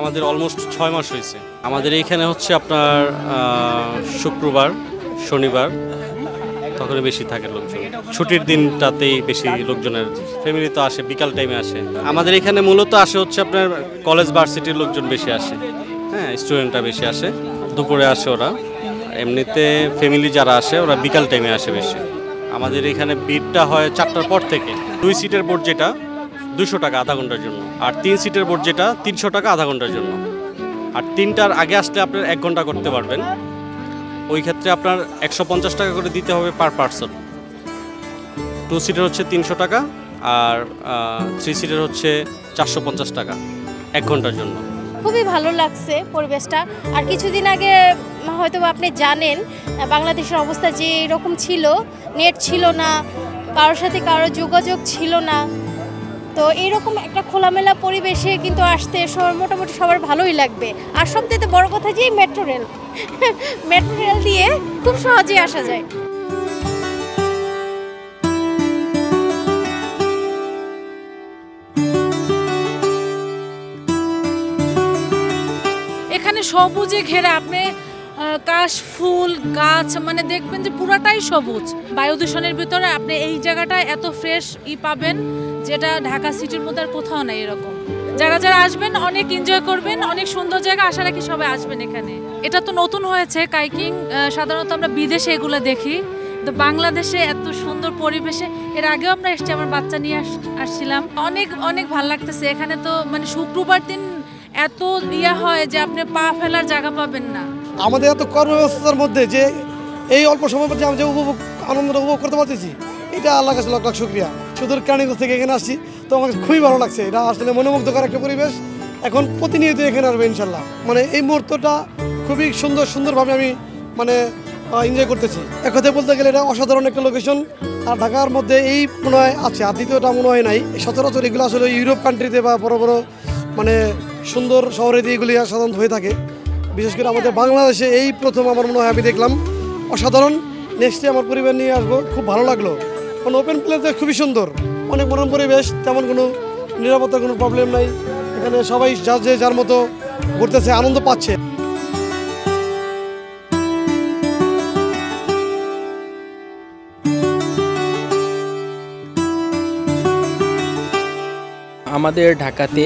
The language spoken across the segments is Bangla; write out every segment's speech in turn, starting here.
আমাদের অলমোস্ট 6 মাস হয়েছে। আমাদের এইখানে হচ্ছে আপনার শুক্রবার শনিবার তখন বেশি থাকে লোকজন, ছুটির দিনটাতেই বেশি লোকজনের ফ্যামিলি তো আসে, বিকাল টাইমে আসে। আমাদের এখানে মূলত আসে হচ্ছে আপনার কলেজ ভার্সিটির লোকজন বেশি আসে, হ্যাঁ স্টুডেন্টরা বেশি আসে, দুপুরে আসে ওরা। এমনিতে ফ্যামিলি যারা আসে ওরা বিকাল টাইমে আসে বেশি। আমাদের এখানে ভিড়টা হয় 4টার পর থেকে। 2 সিটের বোর্ড যেটা 200 টাকা আধা ঘন্টার জন্য, আর 3 সিটের বোর্ড যেটা 300 টাকা আধা ঘন্টার জন্য। আর 3টার আগে আসলে আপনার 1 ঘন্টা করতে পারবেন। ওই ক্ষেত্রে আপনার 150 টাকা করে দিতে হবে পার পার্সন। 2 সিটের হচ্ছে 300 টাকা, আর 3 সিটের হচ্ছে 450 টাকা 1 ঘন্টার জন্য। খুবই ভালো লাগছে পরিবেশটা। আর কিছুদিন আগে হয়তো আপনি জানেন বাংলাদেশের অবস্থা যে এরকম ছিল, নেট ছিল না, কারোর সাথে কারোর যোগাযোগ ছিল না। তো এইরকম একটা খোলামেলা পরিবেশে কিন্তু আসতে মোটামুটি সবার ভালোই লাগবে। আর সবথেকে বড় কথা যে মেট্রো রেল মেট্রো রেল দিয়ে খুব সহজেই আসা যায়। এখানে সবুজে ঘেরা, আপনি কাশ ফুল গাছ মানে দেখবেন যে পুরাটাই সবুজ। বায়ু দূষণের ভিতরে আপনি এই জায়গাটা এত ফ্রেশ পাবেন যেটা ঢাকা সিটির মধ্যে আর কোথাও নাই এরকম। যারা যারা আসবেন অনেক এনজয় করবেন, অনেক সুন্দর জায়গা, আশা রাখি সবাই আসবেন এখানে। এটা তো নতুন হয়েছে কাইকিং, সাধারণত আমরা বিদেশে এগুলো দেখি, তো বাংলাদেশে এত সুন্দর পরিবেশে এর আগেও আমরা এসেছি, আমার বাচ্চা নিয়ে আসছিলাম। অনেক অনেক ভালো লাগতেছে এখানে। তো মানে শুক্রবার দিন এত হয় যে আপনি পা ফেলার জায়গা পাবেন না। আমাদের এত কর্মব্যস্ততার মধ্যে যে এই অল্প সময়ের মধ্যে আমরা যে আনন্দটা উপভোগ করতে পারতেছি, এটা আল্লাহর কাছে লাখ লাখ শুকরিয়া। সুদূর কেরানীগঞ্জ থেকে এখানে আসছি, তো আমার খুবই ভালো লাগছে। এটা আসলে মনোমুগ্ধকর একটা পরিবেশ। এখন প্রতিনিয়ত এখানে আসবে ইনশাল্লাহ। মানে এই মুহূর্তটা খুবই সুন্দরভাবে আমি মানে এনজয় করতেছি। এক কথায় বলতে গেলে এটা অসাধারণ একটা লোকেশন। আর ঢাকার মধ্যে এই মনে হয় আছে, আর দ্বিতীয়টা মনে হয় নাই। সচরাচর এগুলো আসলে ইউরোপ কান্ট্রিতে বা বড় বড় মানে সুন্দর শহরে দিয়ে এগুলি সাধারণত হয়ে থাকে। বিশেষ করে আমাদের বাংলাদেশে এই প্রথম আমার মনে হয় আমি দেখলাম। অসাধারণ। নেক্সটে আমার পরিবার নিয়ে আসবো, খুব ভালো লাগলো। কারণ ওপেন প্লেসে খুবই সুন্দর, অনেক মনোরম পরিবেশ, তেমন কোনো নিরাপত্তার কোনো প্রবলেম নাই। এখানে সবাই যার মতো ঘুরতেছে, আনন্দ পাচ্ছে। আমাদের ঢাকাতে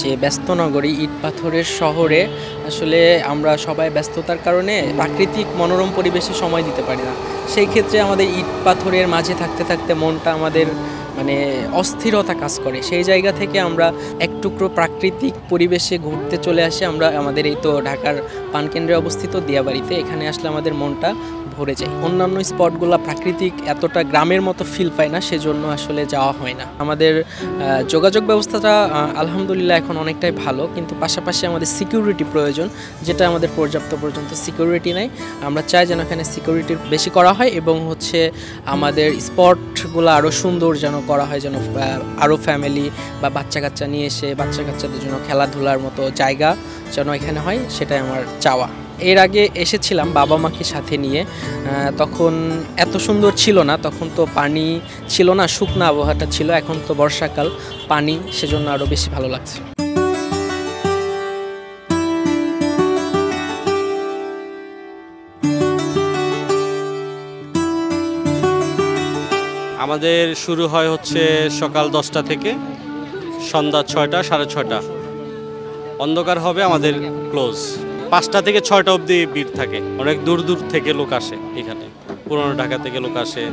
যে ব্যস্ত নগরী, ইট পাথরের শহরে আসলে আমরা সবাই ব্যস্ততার কারণে প্রাকৃতিক মনোরম পরিবেশে সময় দিতে পারি না। সেই ক্ষেত্রে আমাদের ইট পাথরের মাঝে থাকতে থাকতে মনটা আমাদের মানে অস্থিরতা কাজ করে। সেই জায়গা থেকে আমরা এক টুকরো প্রাকৃতিক পরিবেশে ঘুরতে চলে আসি। আমরা আমাদের এই তো ঢাকার পানকেন্দ্রে অবস্থিত দিয়াবাড়িতে, এখানে আসলে আমাদের মনটা ভরে যায়। অন্যান্য স্পটগুলো প্রাকৃতিক এতটা গ্রামের মতো ফিল পায় না, সেজন্য আসলে যাওয়া হয় না। আমাদের যোগাযোগ ব্যবস্থাটা আলহামদুলিল্লাহ এখন অনেকটাই ভালো, কিন্তু পাশাপাশি আমাদের সিকিউরিটি প্রয়োজন, যেটা আমাদের পর্যাপ্ত পর্যন্ত সিকিউরিটি নেই। আমরা চাই যেন এখানে সিকিউরিটি বেশি করা হয় এবং হচ্ছে আমাদের স্পটগুলো আরও সুন্দর যেন করা হয়, যেন আরও ফ্যামিলি বা বাচ্চা কাচ্চা নিয়ে এসে বাচ্চা কাচ্চাদের জন্য খেলাধুলার মতো জায়গা যেন এখানে হয়, সেটাই আমার চাওয়া। এর আগে এসেছিলাম বাবা মাকে সাথে নিয়ে, তখন এত সুন্দর ছিল না, তখন তো পানি ছিল না, শুকনো আবহাওয়াটা ছিল। এখন তো বর্ষাকাল, পানি, সেজন্য আরও বেশি ভালো লাগছে। আমাদের শুরু হয় হচ্ছে সকাল 10টা থেকে সন্ধ্যা 6টা 6:30। অন্ধকার হবে আমাদের ক্লোজ। 5টা থেকে 6টা অবধি ভিড় থাকে। অনেক দূর দূর থেকে লোক আসে এখানে, পুরনো ঢাকা থেকে লোক আসে,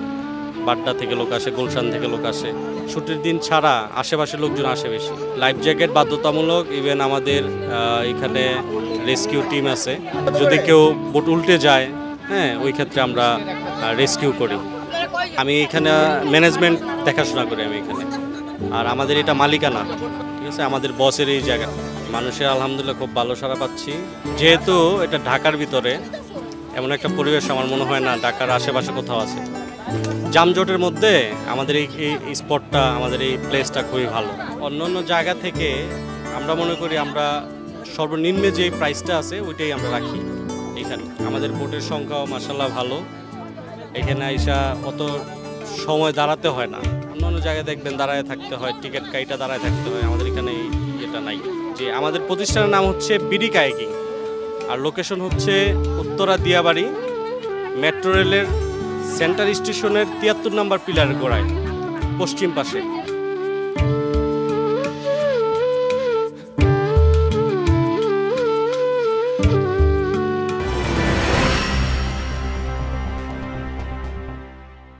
বাড্ডা থেকে লোক আসে, গুলশান থেকে লোক আসে। ছুটির দিন ছাড়া আশেপাশে লোকজন আসে বেশি। লাইফ জ্যাকেট বাধ্যতামূলক। ইভেন আমাদের এখানে রেস্কিউ টিম আছে, যদি কেউ বোট উল্টে যায়, হ্যাঁ ওই ক্ষেত্রে আমরা রেস্কিউ করি। আমি এখানে ম্যানেজমেন্ট দেখাশোনা করি আমি এখানে। আর আমাদের এটা মালিকানা, ঠিক আছে, আমাদের বসের এই জায়গা। মানুষের আলহামদুলিল্লাহ খুব ভালো সাড়া পাচ্ছি। যেহেতু এটা ঢাকার ভিতরে, এমন একটা পরিবেশ আমার মনে হয় না ঢাকার আশেপাশে কোথাও আছে। যানজটের মধ্যে আমাদের এই স্পটটা, আমাদের এই প্লেসটা খুবই ভালো। অন্য অন্য জায়গা থেকে আমরা মনে করি আমরা সর্বনিম্নে যে প্রাইসটা আছে ওইটাই আমরা রাখি এখানে। আমাদের বোটের সংখ্যাও মাশাআল্লাহ ভালো। এখানে আইসা অত সময় দাঁড়াতে হয় না। অন্য অন্য জায়গায় দেখবেন দাঁড়ায় থাকতে হয়, টিকিট কাইটা দাঁড়ায় থাকতে হয়। আমাদের এখানে এটা নাই। জি, আমাদের প্রতিষ্ঠানের নাম হচ্ছে বিডি কায়াকিং, আর লোকেশন হচ্ছে উত্তরা দিয়াবাড়ি, মেট্রো রেলের সেন্টার স্টেশনের ৭৩ নম্বর পিলারের গোড়ায়, পশ্চিম পাশে।